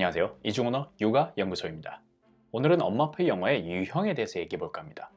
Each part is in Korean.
안녕하세요. 이중언어 육아연구소입니다. 오늘은 엄마표 영어의 유형에 대해서 얘기해 볼까 합니다.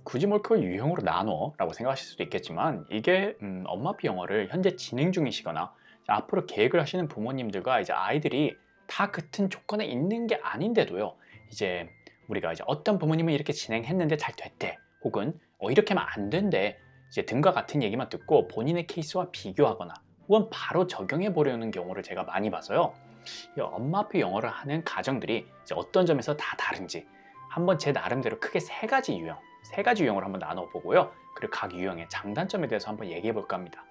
굳이 뭘 그걸 유형으로 나눠? 라고 생각하실 수도 있겠지만 이게 엄마표 영어를 현재 진행 중이시거나 앞으로 계획을 하시는 부모님들과 이제 아이들이 다 같은 조건에 있는 게 아닌데도요. 이제 우리가 이제 어떤 부모님은 이렇게 진행했는데 잘 됐대. 혹은 이렇게 하면 안 된대. 이제 등과 같은 얘기만 듣고 본인의 케이스와 비교하거나 혹은 바로 적용해 보려는 경우를 제가 많이 봐서요. 이 엄마표 영어를 하는 가정들이 이제 어떤 점에서 다 다른지 한번 제 나름대로 크게 세 가지 유형을 한번 나눠보고요. 그리고 각 유형의 장단점에 대해서 한번 얘기해 볼까 합니다.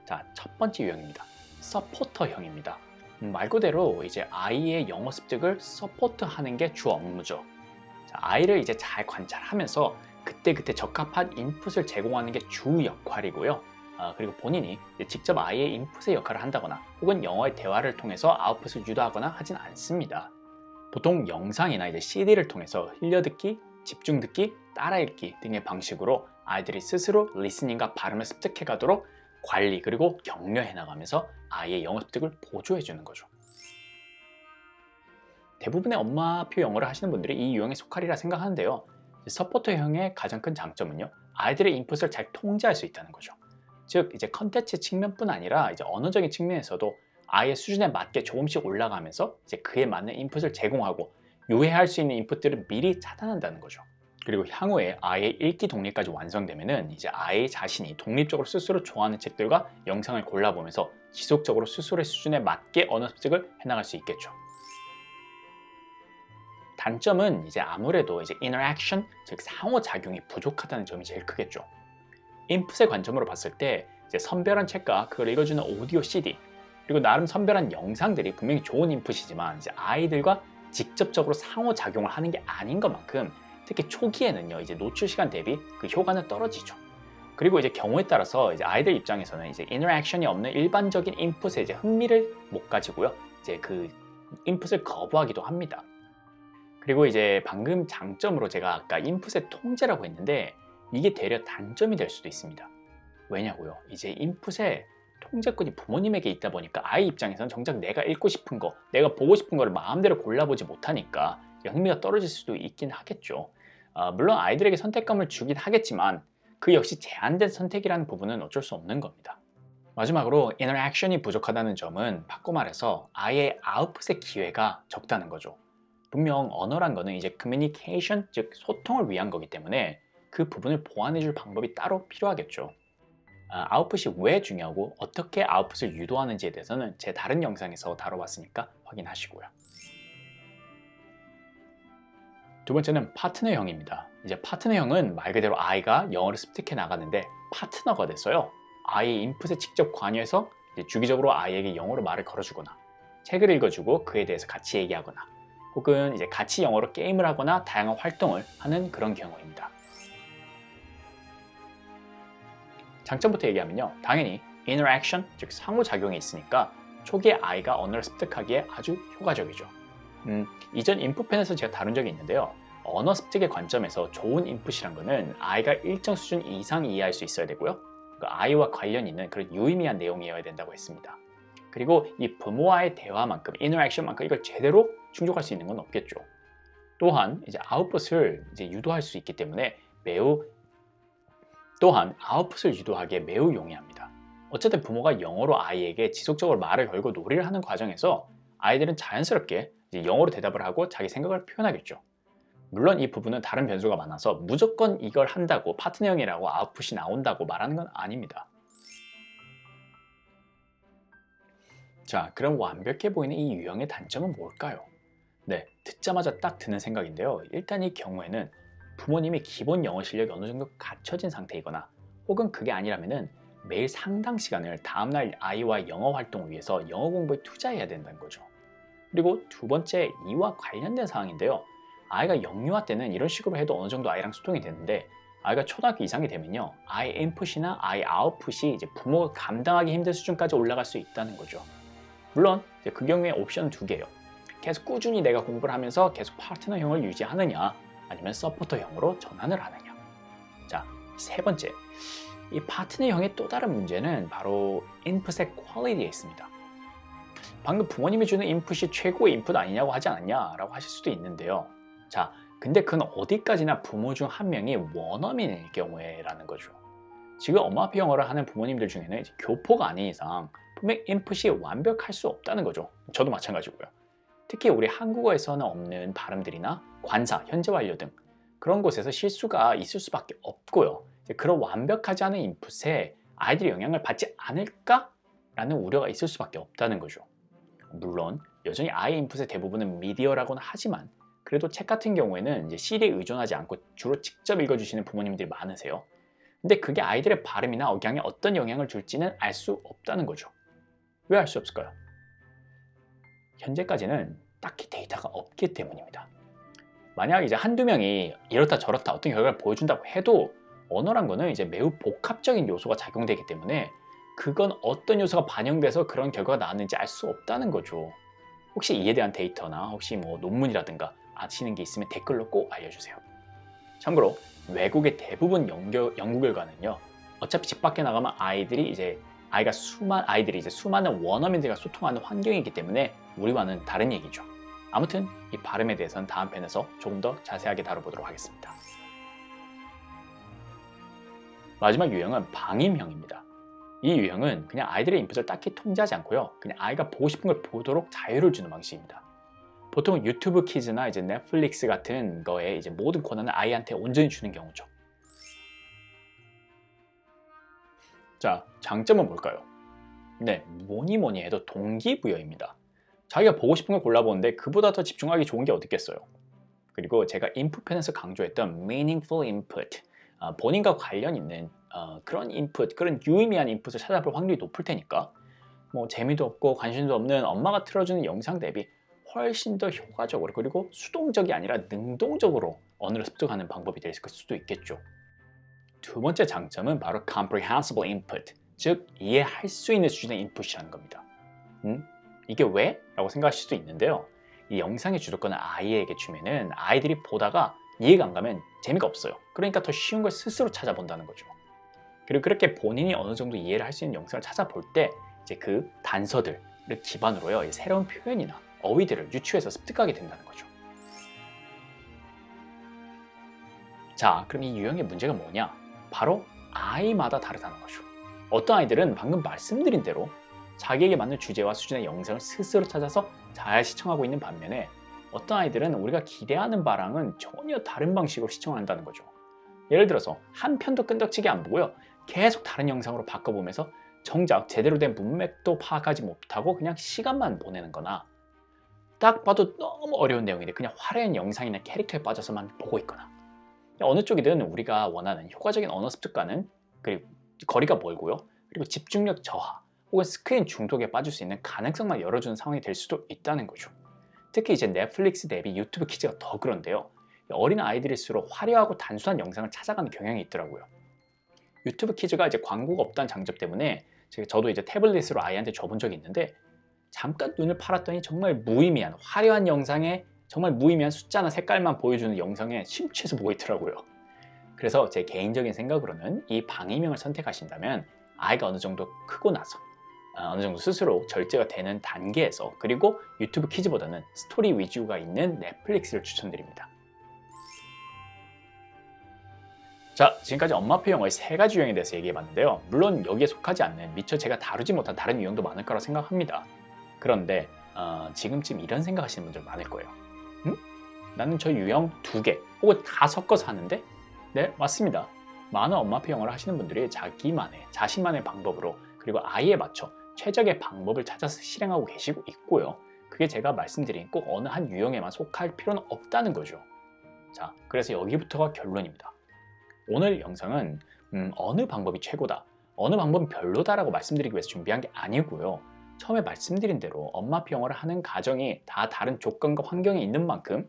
자, 첫 번째 유형입니다. 서포터형입니다. 말 그대로 이제 아이의 영어 습득을 서포트하는 게 주 업무죠. 자, 아이를 이제 잘 관찰하면서 그때그때 적합한 인풋을 제공하는 게 주 역할이고요. 그리고 본인이 직접 아이의 인풋의 역할을 한다거나 혹은 영어의 대화를 통해서 아웃풋을 유도하거나 하진 않습니다. 보통 영상이나 이제 CD를 통해서 흘려듣기, 집중듣기, 따라읽기 등의 방식으로 아이들이 스스로 리스닝과 발음을 습득해 가도록 관리 그리고 격려해 나가면서 아이의 영어 습득을 보조해 주는 거죠. 대부분의 엄마표 영어를 하시는 분들이 이 유형에 속하리라 생각하는데요. 서포터형의 가장 큰 장점은요. 아이들의 인풋을 잘 통제할 수 있다는 거죠. 즉 이제 컨텐츠 측면뿐 아니라 이제 언어적인 측면에서도 아이의 수준에 맞게 조금씩 올라가면서 이제 그에 맞는 인풋을 제공하고 유해할 수 있는 인풋들을 미리 차단한다는 거죠. 그리고 향후에 아이의 읽기 독립까지 완성되면은 이제 아이 자신이 독립적으로 스스로 좋아하는 책들과 영상을 골라보면서 지속적으로 스스로의 수준에 맞게 언어 습득을 해나갈 수 있겠죠. 단점은 이제 아무래도 이제 interaction, 즉 상호작용이 부족하다는 점이 제일 크겠죠. 인풋의 관점으로 봤을 때 이제 선별한 책과 그걸 읽어주는 오디오 CD 그리고 나름 선별한 영상들이 분명히 좋은 인풋이지만 이제 아이들과 직접적으로 상호작용을 하는 게 아닌 것만큼 특히 초기에는요 이제 노출 시간 대비 그 효과는 떨어지죠. 그리고 이제 경우에 따라서 이제 아이들 입장에서는 이제 인터랙션이 없는 일반적인 인풋에 이제 흥미를 못 가지고요 이제 그 인풋을 거부하기도 합니다. 그리고 이제 방금 장점으로 제가 아까 인풋의 통제라고 했는데 이게 되려 단점이 될 수도 있습니다. 왜냐고요? 이제 인풋의 통제권이 부모님에게 있다 보니까 아이 입장에서는 정작 내가 읽고 싶은 거, 내가 보고 싶은 거를 마음대로 골라보지 못하니까 흥미가 떨어질 수도 있긴 하겠죠. 물론 아이들에게 선택감을 주긴 하겠지만 그 역시 제한된 선택이라는 부분은 어쩔 수 없는 겁니다. 마지막으로 인터랙션이 부족하다는 점은 바꿔 말해서 아이의 아웃풋의 기회가 적다는 거죠. 분명 언어란 거는 이제 커뮤니케이션, 즉 소통을 위한 거기 때문에 그 부분을 보완해 줄 방법이 따로 필요하겠죠. 아웃풋이 왜 중요하고 어떻게 아웃풋을 유도하는지에 대해서는 제 다른 영상에서 다뤄봤으니까 확인하시고요. 두 번째는 파트너형입니다. 이제 파트너형은 말 그대로 아이가 영어를 습득해 나가는데 파트너가 됐어요. 아이의 인풋에 직접 관여해서 주기적으로 아이에게 영어로 말을 걸어주거나 책을 읽어주고 그에 대해서 같이 얘기하거나 혹은 이제 같이 영어로 게임을 하거나 다양한 활동을 하는 그런 경우입니다. 장점부터 얘기하면요. 당연히 interaction, 즉 상호작용이 있으니까 초기에 아이가 언어를 습득하기에 아주 효과적이죠. 이전 인풋편에서 제가 다룬 적이 있는데요. 언어 습득의 관점에서 좋은 인풋이란 거는 아이가 일정 수준 이상 이해할 수 있어야 되고요. 아이와 관련 있는 그런 유의미한 내용이어야 된다고 했습니다. 그리고 이 부모와의 대화만큼, interaction만큼 이걸 제대로 충족할 수 있는 건 없겠죠. 또한 이제 아웃풋을 이제 유도할 수 있기 때문에 아웃풋을 유도하기에 매우 용이합니다. 어쨌든 부모가 영어로 아이에게 지속적으로 말을 걸고 놀이를 하는 과정에서 아이들은 자연스럽게 이제 영어로 대답을 하고 자기 생각을 표현하겠죠. 물론 이 부분은 다른 변수가 많아서 무조건 이걸 한다고 파트너형이라고 아웃풋이 나온다고 말하는 건 아닙니다. 자, 그럼 완벽해 보이는 이 유형의 단점은 뭘까요? 네, 듣자마자 딱 드는 생각인데요. 일단 이 경우에는 부모님이 기본 영어 실력이 어느 정도 갖춰진 상태이거나 혹은 그게 아니라면은 매일 상당 시간을 다음날 아이와 영어 활동을 위해서 영어 공부에 투자해야 된다는 거죠. 그리고 두 번째, 이와 관련된 사항인데요. 아이가 영유아 때는 이런 식으로 해도 어느 정도 아이랑 소통이 되는데 아이가 초등학교 이상이 되면요. 아이 인풋이나 아이 아웃풋이 이제 부모가 감당하기 힘든 수준까지 올라갈 수 있다는 거죠. 물론 그 경우에 옵션은 두 개예요. 계속 꾸준히 내가 공부를 하면서 계속 파트너형을 유지하느냐 아니면 서포터형으로 전환을 하느냐. 자, 세 번째, 이 파트너형의 또 다른 문제는 바로 인풋의 퀄리티에 있습니다. 방금 부모님이 주는 인풋이 최고의 인풋 아니냐고 하지 않았냐라고 하실 수도 있는데요. 자, 근데 그건 어디까지나 부모 중 한 명이 원어민일 경우에라는 거죠. 지금 엄마 아빠 영어를 하는 부모님들 중에는 이제 교포가 아닌 이상 분명 인풋이 완벽할 수 없다는 거죠. 저도 마찬가지고요. 특히 우리 한국어에서는 없는 발음들이나 관사, 현재 완료 등 그런 곳에서 실수가 있을 수밖에 없고요. 이제 그런 완벽하지 않은 인풋에 아이들이 영향을 받지 않을까라는 우려가 있을 수밖에 없다는 거죠. 물론 여전히 아이 인풋의 대부분은 미디어라고는 하지만 그래도 책 같은 경우에는 이제 CD에 의존하지 않고 주로 직접 읽어주시는 부모님들이 많으세요. 근데 그게 아이들의 발음이나 억양에 어떤 영향을 줄지는 알 수 없다는 거죠. 왜 알 수 없을까요? 현재까지는 딱히 데이터가 없기 때문입니다. 만약 이제 한두 명이 이렇다 저렇다 어떤 결과를 보여준다고 해도 언어란 거는 이제 매우 복합적인 요소가 작용되기 때문에 그건 어떤 요소가 반영돼서 그런 결과가 나왔는지 알 수 없다는 거죠. 혹시 이에 대한 데이터나 혹시 뭐 논문이라든가 아시는 게 있으면 댓글로 꼭 알려주세요. 참고로 외국의 대부분 연구 결과는요. 어차피 집 밖에 나가면 아이들이 이제 수많은 원어민들과 소통하는 환경이기 때문에 우리와는 다른 얘기죠. 아무튼 이 발음에 대해서는 다음 편에서 조금 더 자세하게 다뤄보도록 하겠습니다. 마지막 유형은 방임형입니다. 이 유형은 그냥 아이들의 인풋을 딱히 통제하지 않고요. 그냥 아이가 보고 싶은 걸 보도록 자유를 주는 방식입니다. 보통 유튜브 키즈나 이제 넷플릭스 같은 거에 이제 모든 권한을 아이한테 온전히 주는 경우죠. 자, 장점은 뭘까요? 네, 뭐니 해도 동기부여입니다. 자기가 보고 싶은 걸 골라보는데 그보다 더 집중하기 좋은 게 어디 있겠어요. 그리고 제가 인풋 편에서 강조했던 meaningful input, 본인과 관련 있는 그런 인풋, 그런 유의미한 인풋을 찾아볼 확률이 높을 테니까 뭐 재미도 없고 관심도 없는 엄마가 틀어주는 영상 대비 훨씬 더 효과적으로 그리고 수동적이 아니라 능동적으로 언어를 습득하는 방법이 될 수도 있겠죠. 두 번째 장점은 바로 comprehensible input, 즉 이해할 수 있는 수준의 인풋이라는 겁니다. 이게 왜? 라고 생각하실 수도 있는데요. 이 영상의 주도권을 아이에게 주면은 아이들이 보다가 이해가 안 가면 재미가 없어요. 그러니까 더 쉬운 걸 스스로 찾아본다는 거죠. 그리고 그렇게 본인이 어느 정도 이해를 할 수 있는 영상을 찾아볼 때 이제 그 단서들을 기반으로요, 새로운 표현이나 어휘들을 유추해서 습득하게 된다는 거죠. 자, 그럼 이 유형의 문제가 뭐냐? 바로 아이마다 다르다는 거죠. 어떤 아이들은 방금 말씀드린 대로 자기에게 맞는 주제와 수준의 영상을 스스로 찾아서 잘 시청하고 있는 반면에 어떤 아이들은 우리가 기대하는 바랑은 전혀 다른 방식으로 시청한다는 거죠. 예를 들어서 한 편도 끈덕지게 안 보고요. 계속 다른 영상으로 바꿔보면서 정작 제대로 된 문맥도 파악하지 못하고 그냥 시간만 보내는 거나 딱 봐도 너무 어려운 내용인데 그냥 화려한 영상이나 캐릭터에 빠져서만 보고 있거나 어느 쪽이든 우리가 원하는 효과적인 언어 습득과는 그리고 거리가 멀고요. 그리고 집중력 저하 혹은 스크린 중독에 빠질 수 있는 가능성만 열어주는 상황이 될 수도 있다는 거죠. 특히 이제 넷플릭스 대비 유튜브 키즈가 더 그런데요. 어린 아이들일수록 화려하고 단순한 영상을 찾아가는 경향이 있더라고요. 유튜브 키즈가 이제 광고가 없다는 장점 때문에 저도 이제 태블릿으로 아이한테 줘본 적이 있는데 잠깐 눈을 팔았더니 정말 무의미한 화려한 영상에 정말 무의미한 숫자나 색깔만 보여주는 영상에 심취해서 보고 있더라고요. 그래서 제 개인적인 생각으로는 이 방임형을 선택하신다면 아이가 어느 정도 크고 나서 어느 정도 스스로 절제가 되는 단계에서 그리고 유튜브 키즈보다는 스토리 위주가 있는 넷플릭스를 추천드립니다. 자, 지금까지 엄마표 영어의 3가지 유형에 대해서 얘기해봤는데요. 물론 여기에 속하지 않는 미처 제가 다루지 못한 다른 유형도 많을 거라 생각합니다. 그런데 지금쯤 이런 생각하시는 분들 많을 거예요. 나는 저 유형 2개 혹은 다 섞어서 하는데? 네, 맞습니다. 많은 엄마표 영어를 하시는 분들이 자신만의 방법으로 그리고 아이에 맞춰 최적의 방법을 찾아서 실행하고 계시고 있고요. 그게 제가 말씀드린 꼭 어느 한 유형에만 속할 필요는 없다는 거죠. 자, 그래서 여기부터가 결론입니다. 오늘 영상은 어느 방법이 최고다, 어느 방법은 별로다라고 말씀드리기 위해서 준비한 게 아니고요. 처음에 말씀드린 대로 엄마표 영어를 하는 가정이 다 다른 조건과 환경이 있는 만큼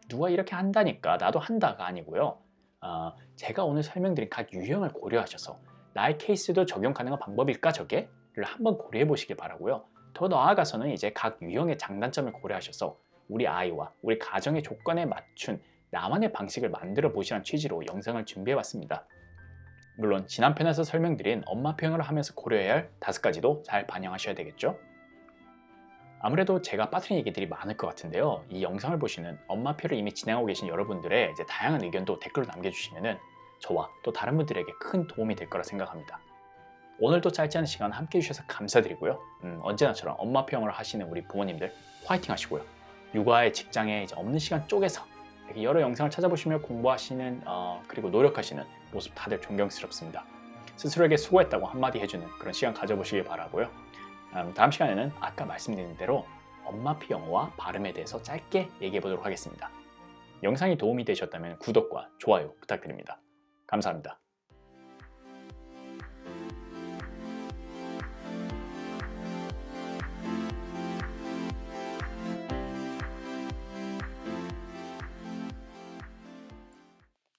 누가 이렇게 한다니까 나도 한다가 아니고요. 제가 오늘 설명드린 각 유형을 고려하셔서 나의 케이스도 적용 가능한 방법일까 저게를 한번 고려해 보시길 바라고요. 더 나아가서는 이제 각 유형의 장단점을 고려하셔서 우리 아이와 우리 가정의 조건에 맞춘 나만의 방식을 만들어 보시라는 취지로 영상을 준비해 봤습니다. 물론 지난 편에서 설명드린 엄마 표현을 하면서 고려해야 할 5가지도 잘 반영하셔야 되겠죠? 아무래도 제가 빠뜨린 얘기들이 많을 것 같은데요. 이 영상을 보시는 엄마 표를 이미 진행하고 계신 여러분들의 다양한 의견도 댓글로 남겨주시면 저와 또 다른 분들에게 큰 도움이 될 거라 생각합니다. 오늘도 짧지 않은 시간 함께 해주셔서 감사드리고요. 언제나처럼 엄마 표현을 하시는 우리 부모님들 화이팅 하시고요. 육아에 직장에 없는 시간 쪼개서 이렇게 여러 영상을 찾아보시며 공부하시는 그리고 노력하시는 모습 다들 존경스럽습니다. 스스로에게 수고했다고 한마디 해주는 그런 시간 가져보시길 바라고요. 다음 시간에는 아까 말씀드린 대로 엄마표 영어와 발음에 대해서 짧게 얘기해 보도록 하겠습니다. 영상이 도움이 되셨다면 구독과 좋아요 부탁드립니다. 감사합니다.